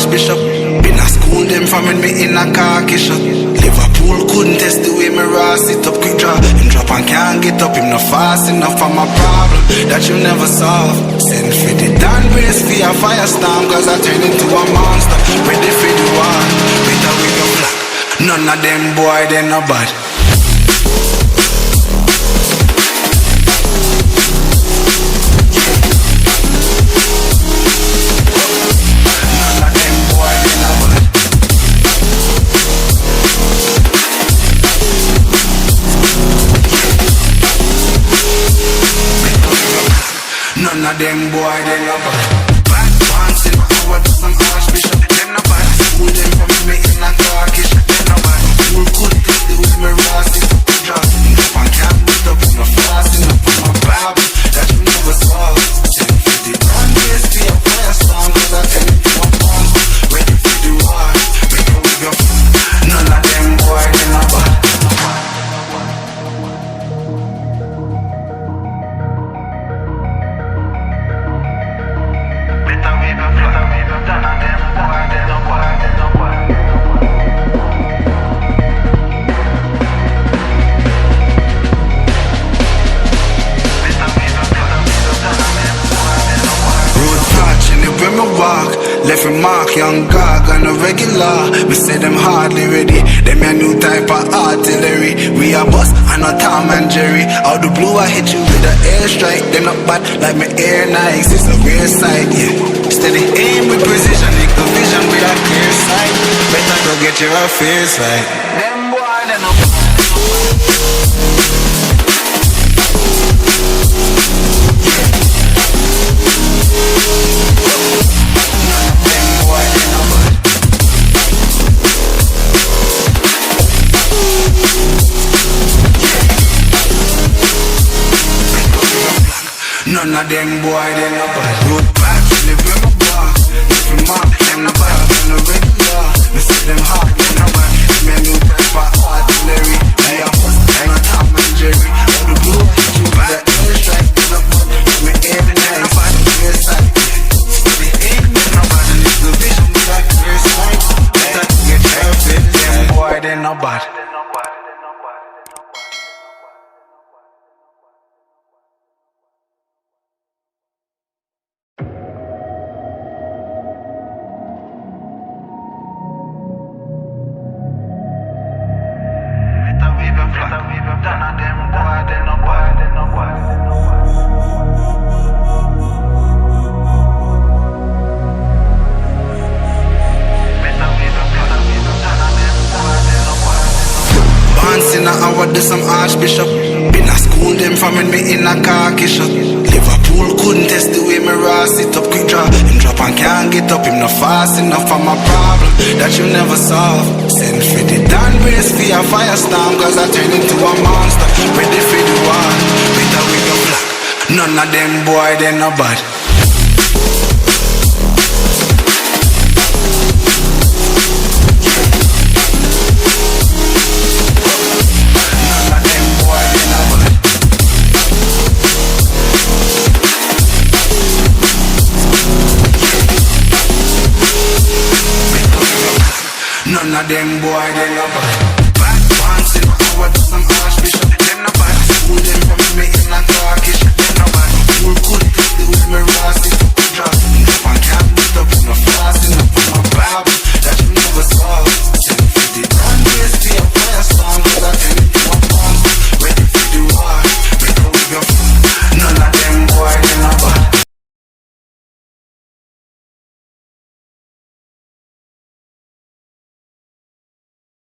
archbishop. Been a school them from when me in a khaki shop. Liverpool couldn't test the way me raw sit up quick draw. Him drop and can't get up, him no fast enough for my problem that you never solve. Send for the Dan brace for a firestorm, cause I turn into a monster. Ready for the war, better with your black. None of them boy, they no bad. None of them boy, they no bad. Bad pants in my power to some archbishop. Them no bad. School them from me in a carkish. Them no bad. School couldn't test the way me raw sit up the drop. If I can't put up, no fasting up on my Bible that you never solve. Send for the grand race to your firestorm, cause I tell you to a monster. Ready for the war, make a wig up. None of them boy, they no bad. Left a mark, young gog on a regular. We say them hardly ready. Them a new type of artillery. We a boss and a Tom and Jerry. Out the blue I hit you with an airstrike. Them not bad like my air nice. It's a rare sight, yeah. Steady aim with precision, make the vision with a clear sight. Better go get your affairs right. Them boy, they no none of them boy, they no bad. Road back, live with my bar. If you mark, them no bad, them no regular. Me see them hard, them no bad. Me a new type of artillery. Me a bust, I'm a Tom and Jerry. Out the blue, you with the airstrike, them no bad. Me air the night, no bad, clear sight. Steady aim, them no bad. And it's the vision with that clear sight. Better get perfect, them boy, they no bad. I would do some archbishop. Been a school them from when me in a khaki shop. Liverpool couldn't test the way me raw sit up quick draw. Him drop and can't get up, him no fast enough for my problem that you never solve. Send for the Dan brace for a firestorm, cause I turn into a monster. Ready for the war, better with your black. None of them boy, they no bad. None of them boy, they no bad.